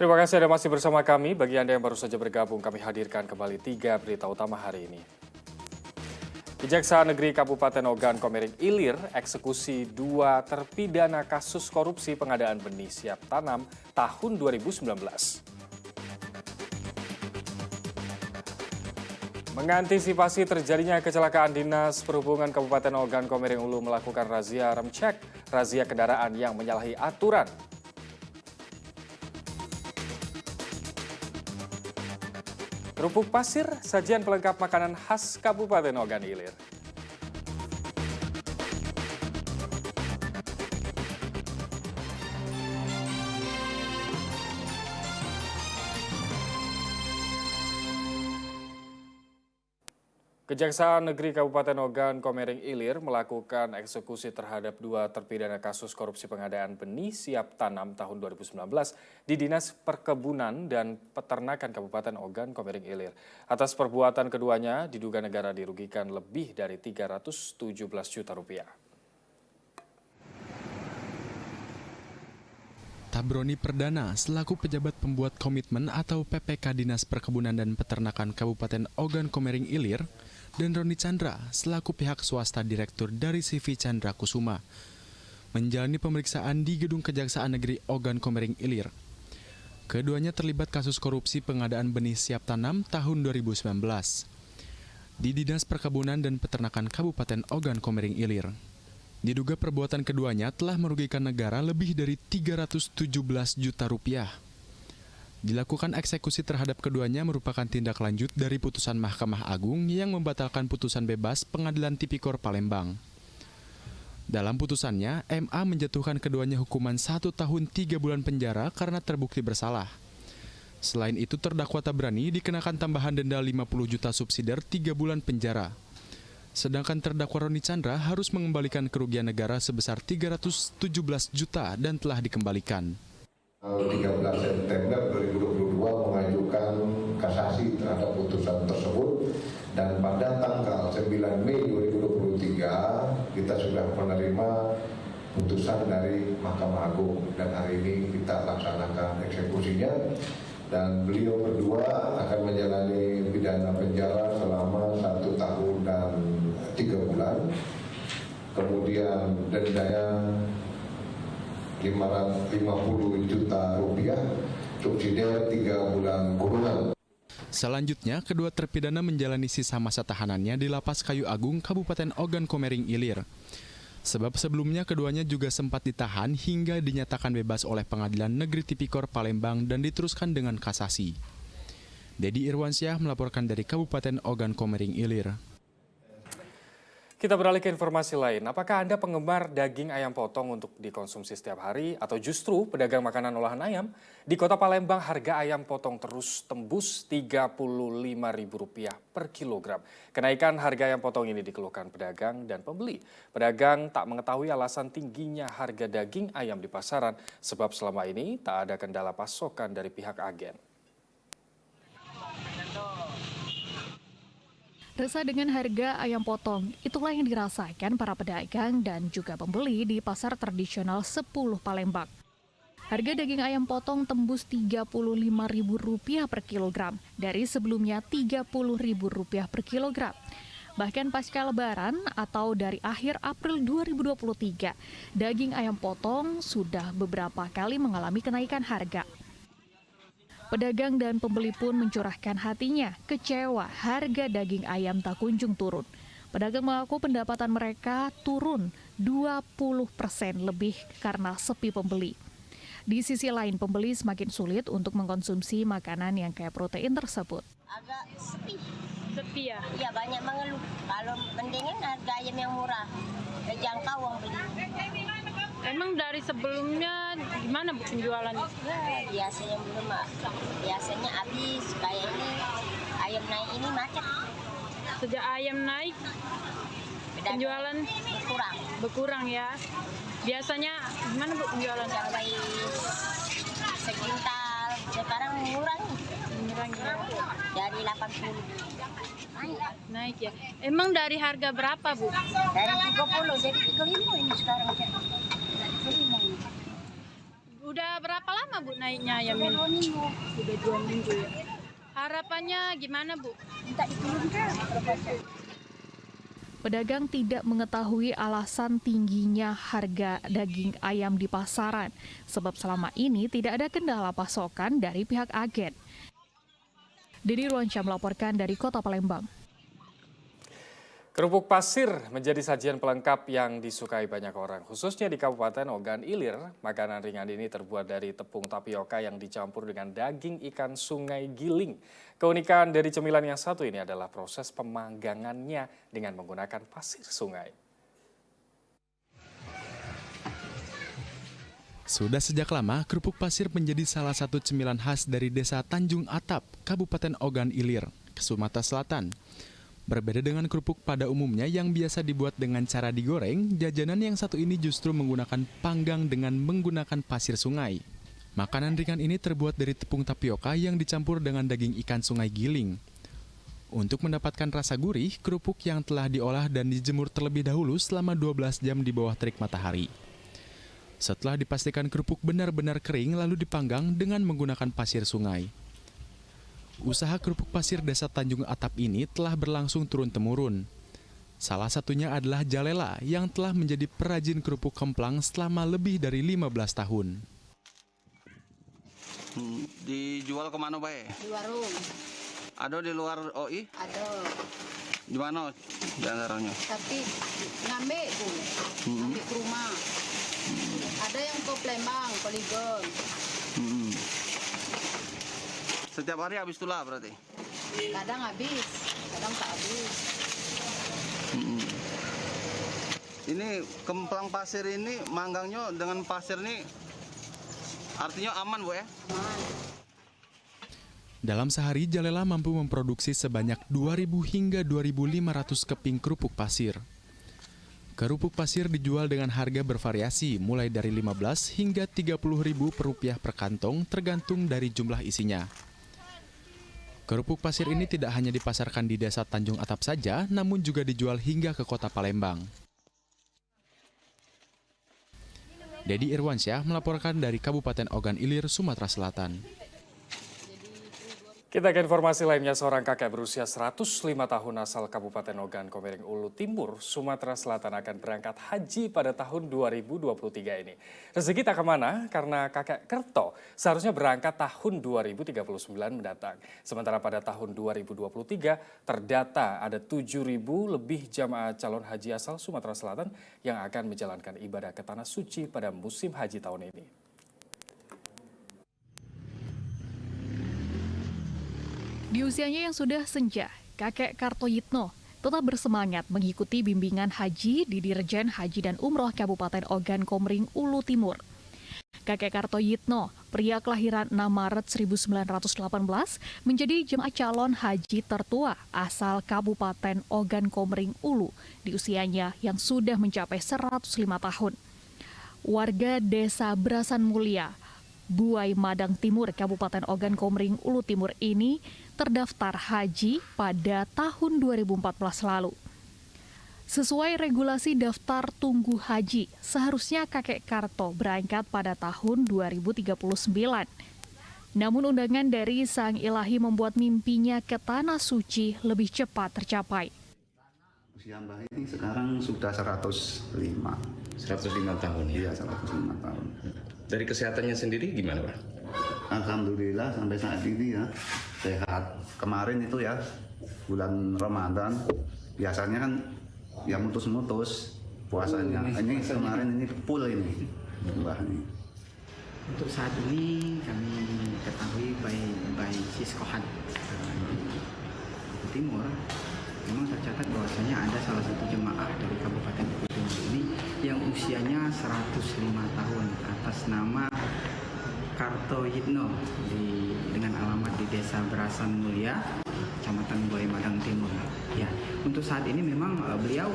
Terima kasih Anda masih bersama kami. Bagi Anda yang baru saja bergabung, kami hadirkan kembali 3 berita utama hari ini. Kejaksaan Negeri Kabupaten Ogan Komering Ilir eksekusi 2 terpidana kasus korupsi pengadaan benih siap tanam tahun 2019. Mengantisipasi terjadinya kecelakaan, Dinas Perhubungan Kabupaten Ogan Komering Ulu melakukan razia remcek, razia kendaraan yang menyalahi aturan. Kerupuk pasir, sajian pelengkap makanan khas Kabupaten Ogan Ilir. Kejaksaan Negeri Kabupaten Ogan Komering Ilir melakukan eksekusi terhadap 2 terpidana kasus korupsi pengadaan benih siap tanam tahun 2019 di Dinas Perkebunan dan Peternakan Kabupaten Ogan Komering Ilir. Atas perbuatan keduanya, diduga negara dirugikan lebih dari 317 juta rupiah. Tabroni Perdana selaku pejabat pembuat komitmen atau PPK Dinas Perkebunan dan Peternakan Kabupaten Ogan Komering Ilir dan Roni Chandra selaku pihak swasta direktur dari CV Chandra Kusuma menjalani pemeriksaan di Gedung Kejaksaan Negeri Ogan Komering Ilir. Keduanya terlibat kasus korupsi pengadaan benih siap tanam tahun 2019 di Dinas Perkebunan dan Peternakan Kabupaten Ogan Komering Ilir. Diduga perbuatan keduanya telah merugikan negara lebih dari 317 juta rupiah. Dilakukan eksekusi terhadap keduanya merupakan tindak lanjut dari putusan Mahkamah Agung yang membatalkan putusan bebas Pengadilan Tipikor Palembang. Dalam putusannya, MA menjatuhkan keduanya hukuman 1 tahun 3 bulan penjara karena terbukti bersalah. Selain itu, terdakwa Tabrani dikenakan tambahan denda 50 juta subsidiar 3 bulan penjara. Sedangkan terdakwa Roni Chandra harus mengembalikan kerugian negara sebesar 317 juta dan telah dikembalikan. 13 September 2022 mengajukan kasasi terhadap putusan tersebut dan pada tanggal 9 Mei 2023 kita sudah menerima putusan dari Mahkamah Agung dan hari ini kita laksanakan eksekusinya dan beliau berdua akan menjalani pidana penjara selama 1 tahun dan 3 bulan, kemudian dendanya 550 juta rupiah, subsidiar 3 bulan kurungan. Selanjutnya, kedua terpidana menjalani sisa masa tahanannya di Lapas Kayu Agung, Kabupaten Ogan Komering Ilir. Sebab sebelumnya keduanya juga sempat ditahan hingga dinyatakan bebas oleh Pengadilan Negeri Tipikor Palembang dan diteruskan dengan kasasi. Dedi Irwansyah melaporkan dari Kabupaten Ogan Komering Ilir. Kita beralih ke informasi lain. Apakah Anda penggemar daging ayam potong untuk dikonsumsi setiap hari atau justru pedagang makanan olahan ayam? Di Kota Palembang harga ayam potong terus tembus Rp35.000 per kilogram. Kenaikan harga ayam potong ini dikeluhkan pedagang dan pembeli. Pedagang tak mengetahui alasan tingginya harga daging ayam di pasaran sebab selama ini tak ada kendala pasokan dari pihak agen. Resah dengan harga ayam potong, itulah yang dirasakan para pedagang dan juga pembeli di pasar tradisional 10 Palembang. Harga daging ayam potong tembus Rp35.000 per kilogram, dari sebelumnya Rp30.000 per kilogram. Bahkan pasca Lebaran atau dari akhir April 2023, daging ayam potong sudah beberapa kali mengalami kenaikan harga. Pedagang dan pembeli pun mencurahkan hatinya, kecewa harga daging ayam tak kunjung turun. Pedagang mengaku pendapatan mereka turun 20% lebih karena sepi pembeli. Di sisi lain, pembeli semakin sulit untuk mengkonsumsi makanan yang kaya protein tersebut. Agak sepi. Sepi ya? Iya, banyak mengeluh. Kalau mendingan harga ayam yang murah, terjangkau orang beli. Emang dari sebelumnya gimana Bu penjualannya? Ya, biasanya habis. Kayak ini, ayam naik ini macet. Sejak ayam naik, penjualan berkurang ya? Biasanya gimana Bu penjualan? Sampai sekintal, sekarang murah. Ya? Dari 80. Naik ya? Emang dari harga berapa Bu? Dari 30, jadi 35 ini sekarang. Udah berapa lama Bu naiknya ayam ini? 2 minggu. Sudah 2 minggu ya. Harapannya gimana Bu? Minta diturunkan. Pedagang tidak mengetahui alasan tingginya harga daging ayam di pasaran, sebab selama ini tidak ada kendala pasokan dari pihak agen. Deni Ruansyah melaporkan dari Kota Palembang. Kerupuk pasir menjadi sajian pelengkap yang disukai banyak orang, khususnya di Kabupaten Ogan Ilir. Makanan ringan ini terbuat dari tepung tapioka yang dicampur dengan daging ikan sungai giling. Keunikan dari cemilan yang satu ini adalah proses pemanggangannya dengan menggunakan pasir sungai. Sudah sejak lama, kerupuk pasir menjadi salah satu cemilan khas dari Desa Tanjung Atap, Kabupaten Ogan Ilir, Sumatera Selatan. Berbeda dengan kerupuk pada umumnya yang biasa dibuat dengan cara digoreng, jajanan yang satu ini justru menggunakan panggang dengan menggunakan pasir sungai. Makanan ringan ini terbuat dari tepung tapioka yang dicampur dengan daging ikan sungai giling. Untuk mendapatkan rasa gurih, kerupuk yang telah diolah dan dijemur terlebih dahulu selama 12 jam di bawah terik matahari. Setelah dipastikan kerupuk benar-benar kering lalu dipanggang dengan menggunakan pasir sungai. Usaha kerupuk pasir Desa Tanjung Atap ini telah berlangsung turun-temurun. Salah satunya adalah Jalela yang telah menjadi perajin kerupuk kemplang selama lebih dari 15 tahun. Dijual kemana Bae? Di warung. Ada di luar OI? Ada. Di mana diantaranya? Tapi ngambil tuh. Ngambil ke rumah. Ada yang ke Palembang, Poligon. Setiap hari habis tulah berarti? Kadang habis, kadang tak habis. Ini kemplang pasir ini manggangnya dengan pasir ini artinya aman Bu ya? Aman. Dalam sehari, Jalela mampu memproduksi sebanyak 2.000 hingga 2.500 keping kerupuk pasir. Kerupuk pasir dijual dengan harga bervariasi mulai dari 15 hingga 30.000 per rupiah per kantong tergantung dari jumlah isinya. Kerupuk pasir ini tidak hanya dipasarkan di Desa Tanjung Atap saja, namun juga dijual hingga ke Kota Palembang. Dedi Irwansyah melaporkan dari Kabupaten Ogan Ilir, Sumatera Selatan. Kita ke informasi lainnya, seorang kakek berusia 105 tahun asal Kabupaten Ogan Komering Ulu Timur, Sumatera Selatan akan berangkat haji pada tahun 2023 ini. Rezeki tak kemana karena kakek Kerto seharusnya berangkat tahun 2039 mendatang. Sementara pada tahun 2023 terdata ada 7.000 lebih jamaah calon haji asal Sumatera Selatan yang akan menjalankan ibadah ke Tanah Suci pada musim haji tahun ini. Di usianya yang sudah senja, kakek Kartoyitno tetap bersemangat mengikuti bimbingan haji di Dirjen Haji dan Umroh Kabupaten Ogan Komering Ulu Timur. Kakek Kartoyitno, pria kelahiran 6 Maret 1918, menjadi jemaah calon haji tertua asal Kabupaten Ogan Komering Ulu di usianya yang sudah mencapai 105 tahun. Warga Desa Brasan Mulia, Buai Madang Timur, Kabupaten Ogan Komering Ulu Timur ini terdaftar haji pada tahun 2014 lalu. Sesuai regulasi daftar tunggu haji, seharusnya kakek Karto berangkat pada tahun 2039. Namun undangan dari Sang Ilahi membuat mimpinya ke Tanah Suci lebih cepat tercapai. Usia Mbah ini sekarang sudah 105. 105 tahun ya? Iya, 105 tahun. Dari kesehatannya sendiri gimana Pak? Alhamdulillah sampai saat ini ya sehat. Kemarin itu ya bulan Ramadan biasanya kan ya mutus-mutus puasanya. Ini kemarin ini full ini Mbah ini. Untuk saat ini kami ketahui by Siskohat Timur memang tercatat bahwasanya ada salah satu jemaah dari Kabupaten Timur ini yang usianya 105 tahun atas nama Kartoyitno dengan alamat di Desa Brasan Mulia, Kecamatan Buai Madang Timur. Ya, untuk saat ini memang beliau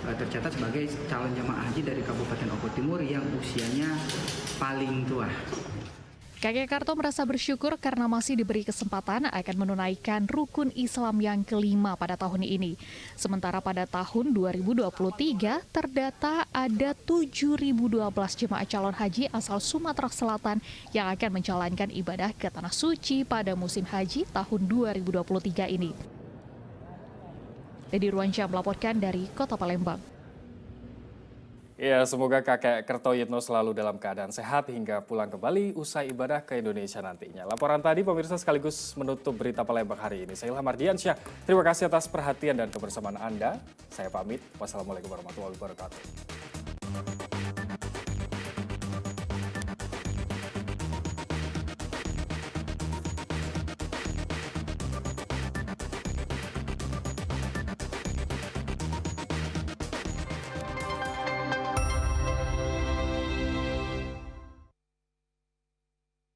tercatat sebagai calon jemaah haji dari Kabupaten Ogan Timur yang usianya paling tua. Kakek Karto merasa bersyukur karena masih diberi kesempatan akan menunaikan rukun Islam yang kelima pada tahun ini. Sementara pada tahun 2023 terdata ada 7.012 jemaah calon haji asal Sumatera Selatan yang akan menjalankan ibadah ke Tanah Suci pada musim haji tahun 2023 ini. Dedi Ruansyah melaporkan dari Kota Palembang. Ya, semoga kakek Kertoyitno selalu dalam keadaan sehat hingga pulang kembali usai ibadah ke Indonesia nantinya. Laporan tadi pemirsa sekaligus menutup berita Palembang hari ini. Saya Ilham Ardiansyah. Terima kasih atas perhatian dan kebersamaan Anda. Saya pamit. Wassalamualaikum warahmatullahi wabarakatuh.